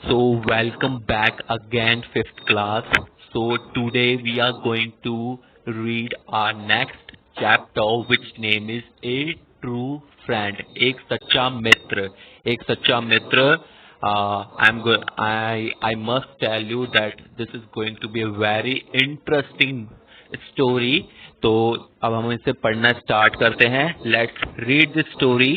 So welcome back again, fifth class. So today we are going to read our next chapter, which name is A True Friend. एक सच्चा मित्र. एक सच्चा मित्र. I must tell you that this is going to be a very interesting story. तो अब हम इसे पढ़ना start करते हैं. Let's read this story.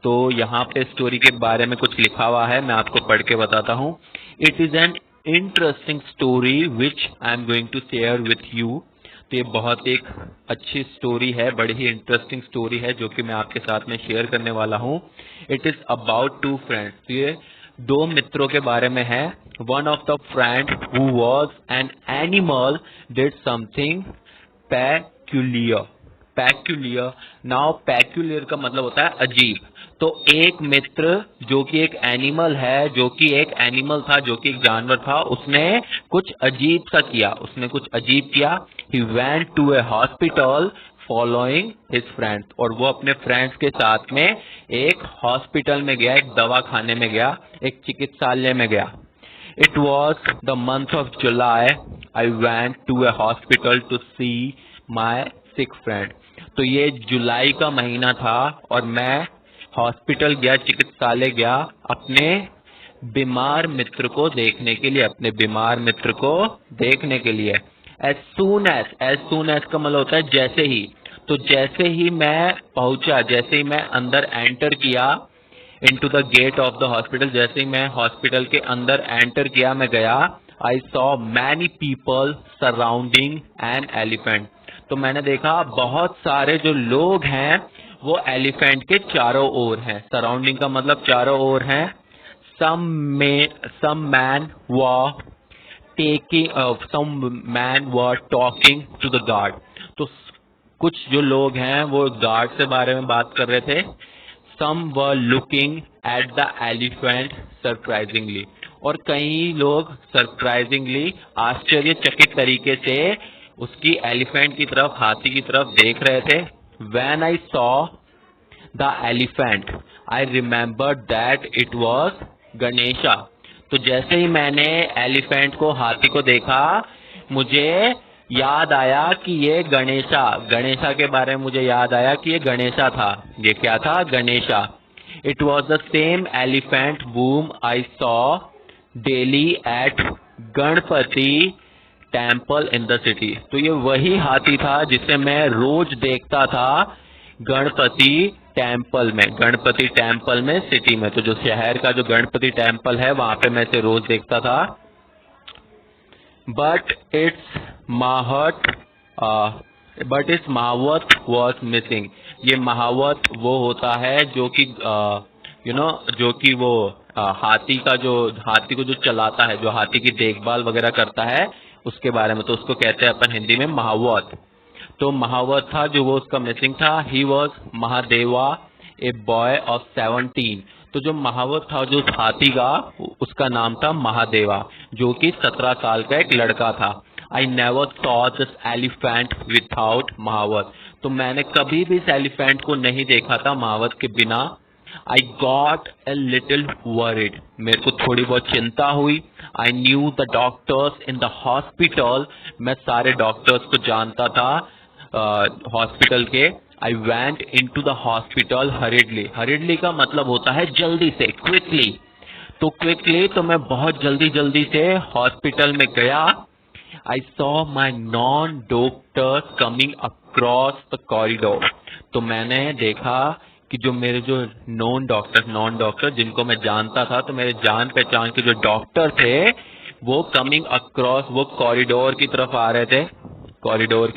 तो यहाँ पे स्टोरी के बारे में कुछ लिखा हुआ है, मैं आपको पढ़ के बताता हूँ. It is an interesting story which I am going to share with you. तो ये बहुत एक अच्छी स्टोरी है, बड़ी ही इंटरेस्टिंग स्टोरी है जो कि मैं आपके साथ में शेयर करने वाला हूँ. It is about two friends. ये दो मित्रों के बारे में है. One of the friend who was an animal did something peculiar. Peculiar. Now peculiar का मतलब होता है अजीब. तो एक मित्र जो कि एक एनिमल है, जो कि एक एनिमल था, जो कि एक जानवर था, उसने कुछ अजीब सा किया. उसने कुछ अजीब किया. He went to a hospital following his friends. और वो अपने फ्रेंड्स के साथ में एक हॉस्पिटल में गया, एक दवा खाने में गया, एक चिकित्सालय में गया. It was the month of July. I went to a hospital to see my sick friend. तो ये जुलाई का महीना था और मैं हॉस्पिटल गया, चिकित्सालय गया अपने बीमार मित्र को देखने के लिए, अपने बीमार मित्र को देखने के लिए. एज सून एज का मतलब होता है जैसे ही. तो जैसे ही मैं पहुंचा, जैसे ही मैं अंदर एंटर किया into the gate of the hospital, जैसे ही मैं हॉस्पिटल के अंदर एंटर किया, मैं गया, I saw many people surrounding an elephant. तो मैंने देखा बहुत सारे जो लोग हैं वो एलिफेंट के चारों ओर हैं. सराउंडिंग का मतलब चारों ओर हैं. Some man were talking to the guard. तो कुछ जो लोग हैं वो गार्ड से बारे में बात कर रहे थे. Some were looking at the elephant surprisingly. और कई लोग सरप्राइजिंगली, आश्चर्यचकित तरीके से उसकी एलिफेंट की तरफ, हाथी की तरफ देख रहे थे. When I saw the elephant, I remembered that it was Ganesha. तो जैसे ही मैंने एलिफेंट को, हाथी को देखा, मुझे याद आया कि ये गणेशा के बारे में मुझे याद आया कि ये गणेशा था. ये क्या था? Ganesha. It was the same elephant whom I saw daily at Ganpati temple in the city. तो ये वही हाथी था जिसे मैं रोज देखता था गणपति टेम्पल में, गणपति टेम्पल में, सिटी में. तो जो शहर का जो गणपति टेम्पल है वहां पे मैं इसे रोज देखता था. But its mahout was missing. ये महावत वो होता है जो कि जो कि वो हाथी को जो चलाता है, जो हाथी की देखभाल वगैरह करता है, उसके बारे में. तो उसको कहते हैं अपन हिंदी में महावत. तो महावत था जो वो उसका मिसिंग था. He was Mahadeva, a boy of 17. तो जो महावत था, जो हाथी का, उसका नाम था महादेवा, जो कि 17 साल का एक लड़का था. I never saw this elephant without mahout. तो मैंने कभी भी इस एलिफेंट को नहीं देखा था महावत के बिना. I got a little worried. मेरे को थोड़ी बहुत चिंता हुई. I knew the doctors in the hospital. मैं सारे डॉक्टर्स को जानता था हॉस्पिटल के. I went into the hospital hurriedly. Hurriedly का मतलब होता है जल्दी से, quickly. तो quickly तो मैं बहुत जल्दी से हॉस्पिटल में गया. I saw my non-doctors coming across the corridor. तो मैंने देखा कि जो मेरे जो नॉन डॉक्टर जिनको मैं जानता था, तो मेरे जान पहचान के जो डॉक्टर थे वो कमिंग अक्रॉस, वो कॉरिडोर की तरफ आ रहे थे. कॉरिडोर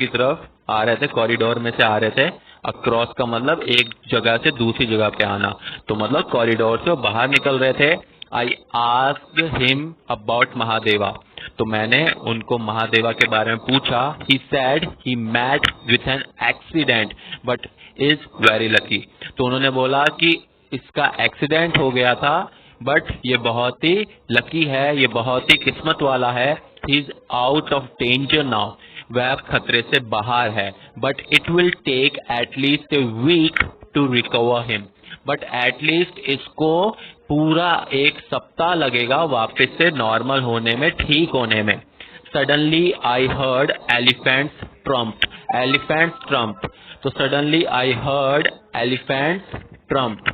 में से आ रहे थे. अक्रॉस का मतलब एक जगह से दूसरी जगह पे आना. तो मतलब कॉरिडोर से बाहर निकल रहे थे. I asked him about Mahadeva. तो मैंने उनको महादेवा के बारे में पूछा. He said he met with an accident but is very lucky. तो उन्होंने बोला कि इसका एक्सीडेंट हो गया था, बट ये बहुत ही लकी है, ये बहुत ही किस्मत वाला है. He is out of danger now. वह खतरे से बाहर है. But it will take at least a week to recover him. But at least इसको पूरा एक सप्ताह लगेगा वापस से नॉर्मल होने में, ठीक होने में। Suddenly I heard elephants trump, elephants trump. तो suddenly I heard elephants trump,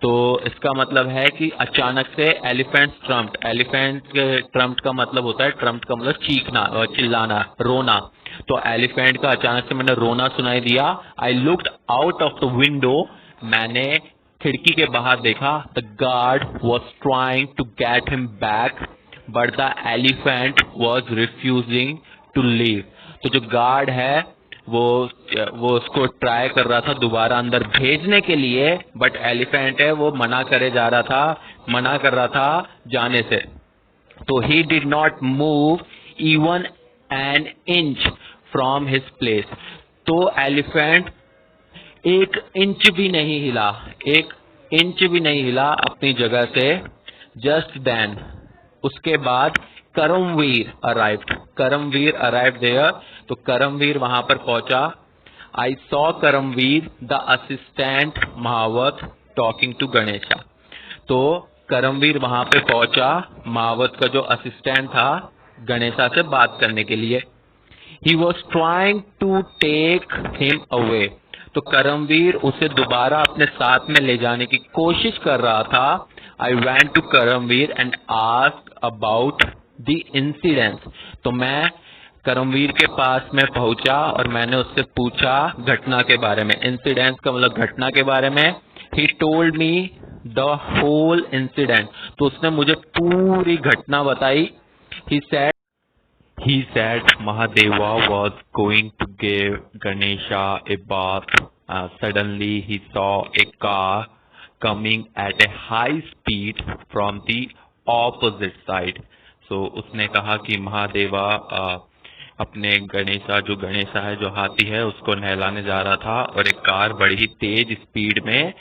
तो इसका मतलब है कि अचानक से एलिफेंट्स ट्रम्प, एलिफेंट ट्रम्प का मतलब होता है, ट्रम्प का मतलब चीखना, चिल्लाना, रोना। तो एलिफेंट का अचानक से मैंने रोना सुनाई दिया। I looked out of the window, मैंने खिड़की के बाहर देखा। The guard was trying to get him back but the elephant was refusing to leave. तो जो गार्ड है वो उसको ट्राई कर रहा था दोबारा अंदर भेजने के लिए, बट एलिफेंट है वो मना कर रहा था जाने से। तो he did not move even an inch from his place. तो एलिफेंट एक इंच भी नहीं हिला, एक इंच भी नहीं हिला अपनी जगह से। जस्ट देन, उसके बाद करमवीर अराइव्ड देयर। तो करमवीर वहां पर पहुंचा। I saw Karamveer the assistant mahout talking to Ganesha. तो करमवीर वहां पे पहुंचा, महावत का जो असिस्टेंट था, गणेशा से बात करने के लिए। He was trying to take him away. तो करमवीर उसे दोबारा अपने साथ में ले जाने की कोशिश कर रहा था। I went to Karamveer and asked about the incident. तो मैं करमवीर के पास में पहुंचा और मैंने उससे पूछा घटना के बारे में। इंसिडेंट का मतलब घटना के बारे में। He told me the whole incident. तो उसने मुझे पूरी घटना बताई। He said Mahadeva was going to give Ganesha a bath. Suddenly he saw a car coming at a high speed from the opposite side. So उसने कहा कि महादेवा अपने जो गणेशा है, जो हाथी है, उसको नहलाने जा रहा था और एक कार बड़ी ही तेज स्पीड में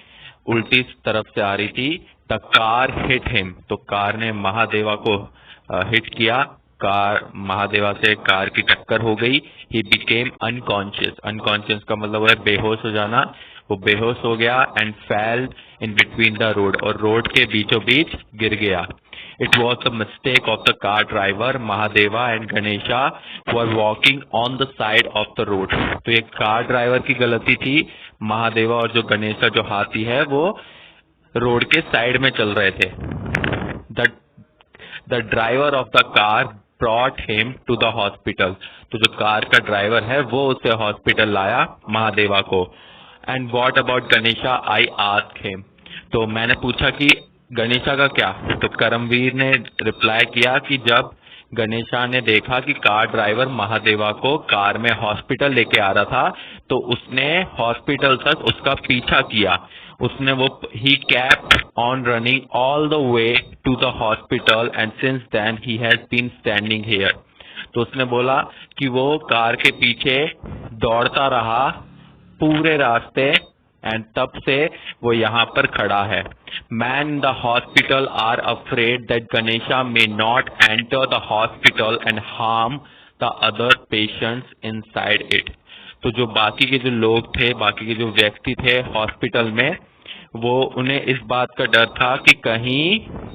उल्टी तरफ से आ रही थी। The car hit him. तो कार ने महादेवा को हिट किया। महादेवा से कार की टक्कर हो गई। He became unconscious. अनकॉन्शियस का मतलब है बेहोश हो जाना। वो बेहोश हो गया and fail in between the road, और रोड के बीचों बीच गिर गया। It was the mistake of the car driver. Mahadeva and Ganesha were walking on the side of the road. तो ये कार ड्राइवर की गलती थी। महादेवा और जो गणेशा जो हाथी है वो रोड के साइड में चल रहे थे। The driver of the car brought him to the hospital. तो जो कार का ड्राइवर है वो उसे हॉस्पिटल लाया, महादेवा को। And what about Ganesha, I asked him. तो मैंने पूछा कि गणेशा का क्या। तो करमवीर ने रिप्लाई किया कि जब गणेशा ने देखा कि कार ड्राइवर महादेवा को कार में हॉस्पिटल लेके आ रहा था, तो उसने हॉस्पिटल तक उसका पीछा किया। उसने he kept on running all the way to the hospital and since then he has been standing here. तो उसने बोला कि वो कार के पीछे दौड़ता रहा पूरे रास्ते एंड तब से वो यहाँ पर खड़ा है। Men in the hospital are afraid that Ganesha may not enter the hospital and harm the other patients inside it. तो जो बाकी के जो लोग थे, बाकी के जो व्यक्ति थे हॉस्पिटल में, वो उन्हें इस बात का डर था कि कहीं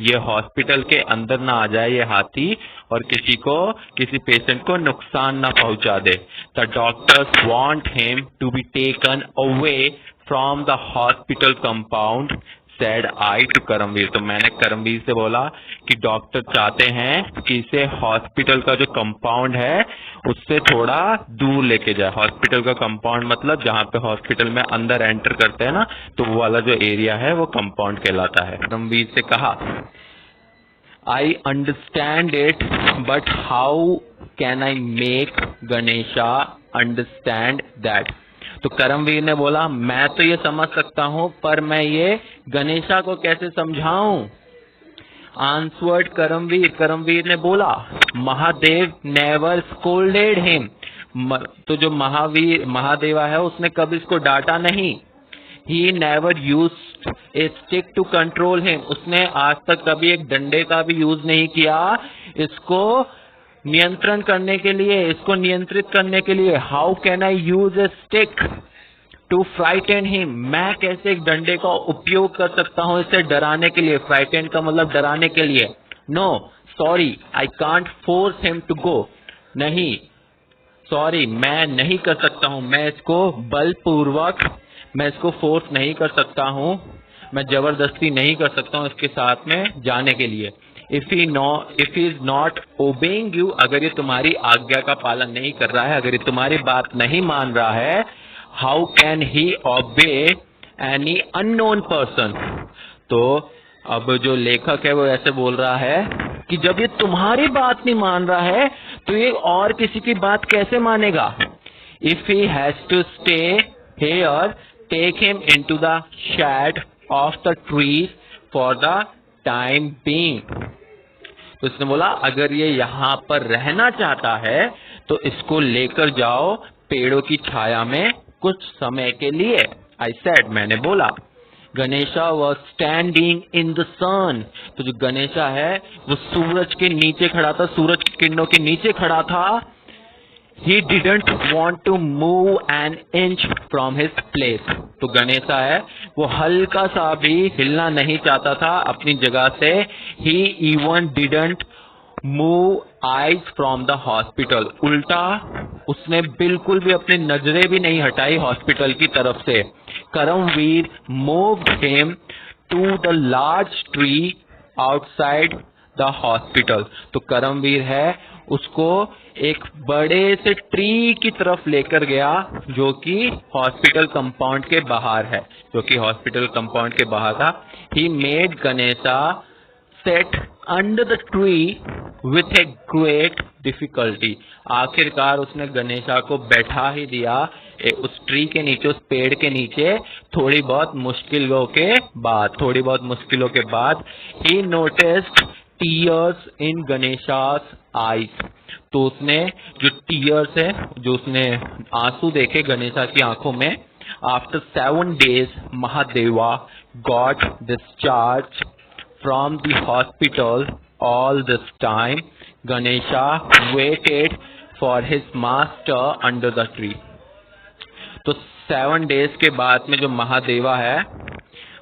ये हॉस्पिटल के अंदर ना आ जाए ये हाथी और किसी पेशेंट को नुकसान ना पहुंचा दे। The doctors want him to be taken away from the hospital compound, said I to Karamveer. तो मैंने करमवीर से बोला कि डॉक्टर चाहते हैं कि इसे हॉस्पिटल का जो कंपाउंड है उससे थोड़ा दूर लेके जाए। हॉस्पिटल का कंपाउंड मतलब जहाँ पे हॉस्पिटल में अंदर एंटर करते हैं ना, तो वो वाला जो एरिया है वो कंपाउंड कहलाता है। करमवीर से कहा, I understand it but how can I make Ganesha understand that. तो करमवीर ने बोला, मैं तो ये समझ सकता हूं पर मैं ये गणेशा को कैसे समझाऊं। आंसवर्ड करमवीर ने बोला, महादेव नेवर स्कोल्डेड हिम। तो जो महादेवा है उसने कभी इसको डांटा नहीं। He never used a stick to control him. उसने आज तक कभी एक डंडे का भी यूज नहीं किया इसको नियंत्रण करने के लिए, इसको नियंत्रित करने के लिए। How can I use a stick to frighten him, मैं कैसे एक डंडे का उपयोग कर सकता हूं इसे डराने के लिए, फ्राइटन का मतलब डराने के लिए। No sorry I can't force him to go, नहीं सॉरी मैं नहीं कर सकता हूं, मैं इसको बलपूर्वक, मैं इसको फोर्स नहीं कर सकता हूं, मैं जबरदस्ती नहीं कर सकता हूं इसके साथ में जाने के लिए। If he is not obeying you, अगर ये तुम्हारी आज्ञा का पालन नहीं कर रहा है, अगर ये तुम्हारी बात नहीं मान रहा है, हाउ कैन ही ओबे एनी अननोन पर्सन। तो अब जो लेखक है वो ऐसे बोल रहा है कि जब ये तुम्हारी बात नहीं मान रहा है तो ये और किसी की बात कैसे मानेगा। If he has to stay here take him into the shade of the trees for the time being. तो इसने बोला अगर ये यहाँ पर रहना चाहता है तो इसको लेकर जाओ पेड़ों की छाया में कुछ समय के लिए। आई सेड, मैंने बोला। Ganesha was standing in the sun, तो जो गणेशा है वो सूरज के नीचे खड़ा था, सूरज की किरणों के नीचे खड़ा था। He didn't want to move an inch from his place. तो गणेशा है वो हल्का सा भी हिलना नहीं चाहता था अपनी जगह से। He even didn't move eyes from the hospital. उल्टा उसने बिल्कुल भी अपनी नजरें भी नहीं हटाई हॉस्पिटल की तरफ से। Karambir moved him to the large tree outside the hospital. तो करमवीर है उसको एक बड़े से ट्री की तरफ लेकर गया जो कि हॉस्पिटल कंपाउंड के बाहर है, जो कि हॉस्पिटल कंपाउंड के बाहर था। He made Ganesha set under the tree with a great difficulty. आखिरकार उसने गणेशा को बैठा ही दिया उस ट्री के नीचे, उस पेड़ के नीचे, थोड़ी बहुत मुश्किलों के बाद ही noticed tears in Ganesha's eyes. तो उसने जो टीयर्स है, जो उसने आंसू देखे गणेशा की आंखों में। After 7 days Mahadeva got discharge from the hospital. All this time Ganesha waited for his master under the tree. तो 7 days के बाद में जो महादेवा है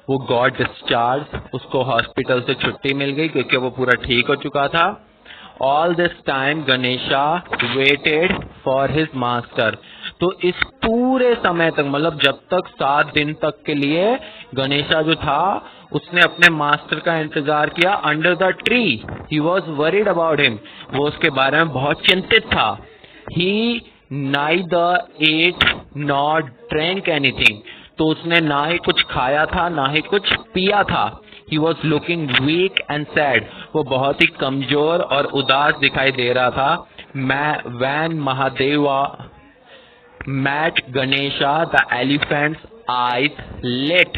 वो गॉट डिस्चार्ज, उसको हॉस्पिटल से छुट्टी मिल गई क्योंकि वो पूरा ठीक हो चुका था। All this time Ganesha waited for his master. तो इस पूरे समय तक, मतलब जब तक 7 दिन तक के लिए गणेशा जो था उसने अपने मास्टर का इंतजार किया under the tree. He was worried about him, वो उसके बारे में बहुत चिंतित था। He neither ate not drank anything, तो उसने ना ही कुछ खाया था ना ही कुछ पिया था। He was looking weak and sad, वो बहुत ही कमजोर और उदास दिखाई दे रहा था। When Mahadeva met Ganesha, the elephant's eyes lit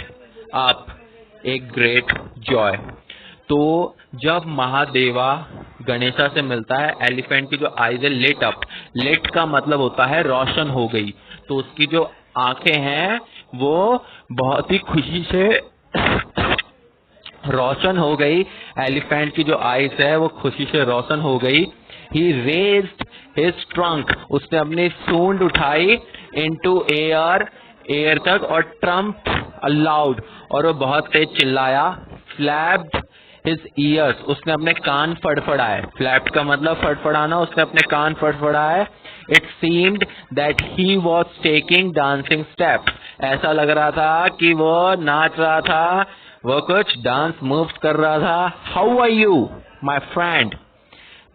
up a great joy. तो जब महादेवा गणेशा से मिलता है, एलिफेंट की जो आईज है लिट अप, लिट का मतलब होता है रोशन हो गई, तो उसकी जो आंखें हैं वो बहुत ही खुशी से रोशन हो गई। एलिफेंट की जो आईज है वो खुशी से रोशन हो गई। ही रेज्ड हिज ट्रंक, उसने अपनी सूंड उठाई इनटू एयर, एयर तक, और ट्रम्प अलाउड, और वो बहुत तेज चिल्लाया। फ्लैप्ड हिज ईयर्स, उसने अपने कान फड़फड़ाए। फ्लैप्ड का मतलब फड़फड़ाना, उसने अपने कान फड़फड़ाए। It seemed that he was taking dancing steps, ऐसा लग रहा था कि वो नाच रहा था, वो कुछ डांस मूव्स कर रहा था। How are you my friend,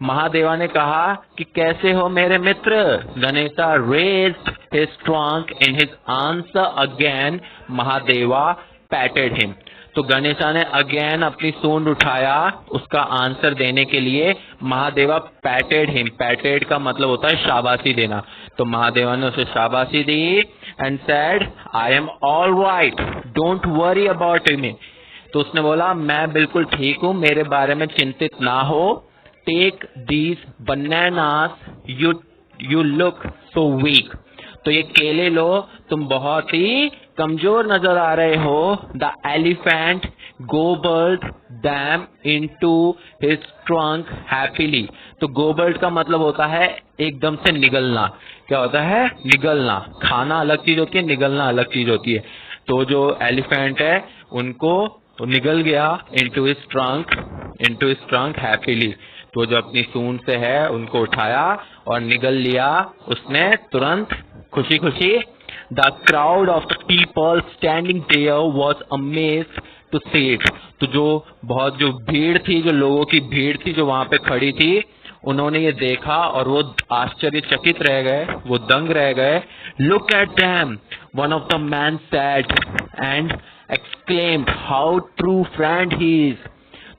Mahadeva ने कहा कि कैसे हो मेरे मित्र। Ganesha raised his trunk in his answer again, Mahadeva patted him. तो गणेशा ने अगेन अपनी सूंड उठाया उसका आंसर देने के लिए। महादेवा पैटेड हिम, पैटेड का मतलब होता है शाबाशी देना, तो महादेवा ने उसे शाबाशी दी। And said I am all right, don't worry about me. तो उसने बोला मैं बिल्कुल ठीक हूं, मेरे बारे में चिंतित ना हो। Take these bananas, you look so weak, तो ये केले लो, तुम बहुत ही कमजोर नजर आ रहे हो। The elephant gobbled them into his trunk happily. तो gobbled का मतलब होता है एकदम से निगलना. क्या होता है? निगलना. खाना अलग चीज होती है, निगलना अलग चीज होती है. तो जो एलिफेंट है उनको निगल गया into his trunk happily. तो जो अपनी सूंड से है उनको उठाया और निगल लिया उसने तुरंत खुशी खुशी. The crowd of the people standing there was amazed to see it. तो जो भीड़ थी, जो लोगों की भीड़ थी जो वहां पे खड़ी थी, उन्होंने ये देखा और वो आश्चर्यचकित रह गए, वो दंग रह गए. Look at them, one of the men said and exclaimed, how true friend he is.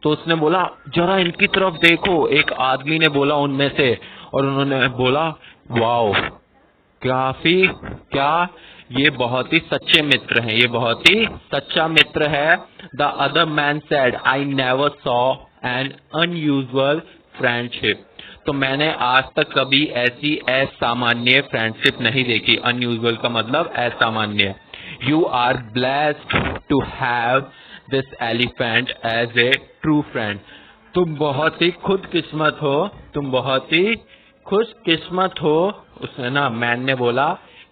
तो उसने बोला जरा इनकी तरफ देखो, एक आदमी ने बोला उनमें से, और उन्होंने बोला वाओ, क्या ये बहुत ही सच्चे मित्र हैं, ये बहुत ही सच्चा मित्र है. The other man said I never saw an unusual friendship. तो मैंने आज तक कभी ऐसी असामान्य फ्रेंडशिप नहीं देखी. अनयूजुअल का मतलब असामान्य. You are blessed to have this elephant as a true friend. तुम बहुत ही खुशकिस्मत हो. उसने ना मैन ने बोला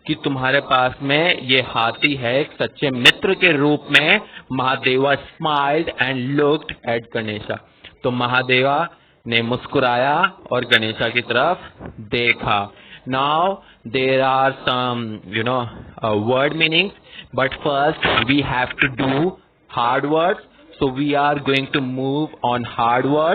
कि तुम्हारे पास में ये हाथी है एक सच्चे मित्र के रूप में. Mahadeva smiled and looked at Ganesha. तो महादेवा ने मुस्कुराया और गणेशा की तरफ देखा. Now there are some word meanings, but first we have to do hard words. So we are going to move on hard words.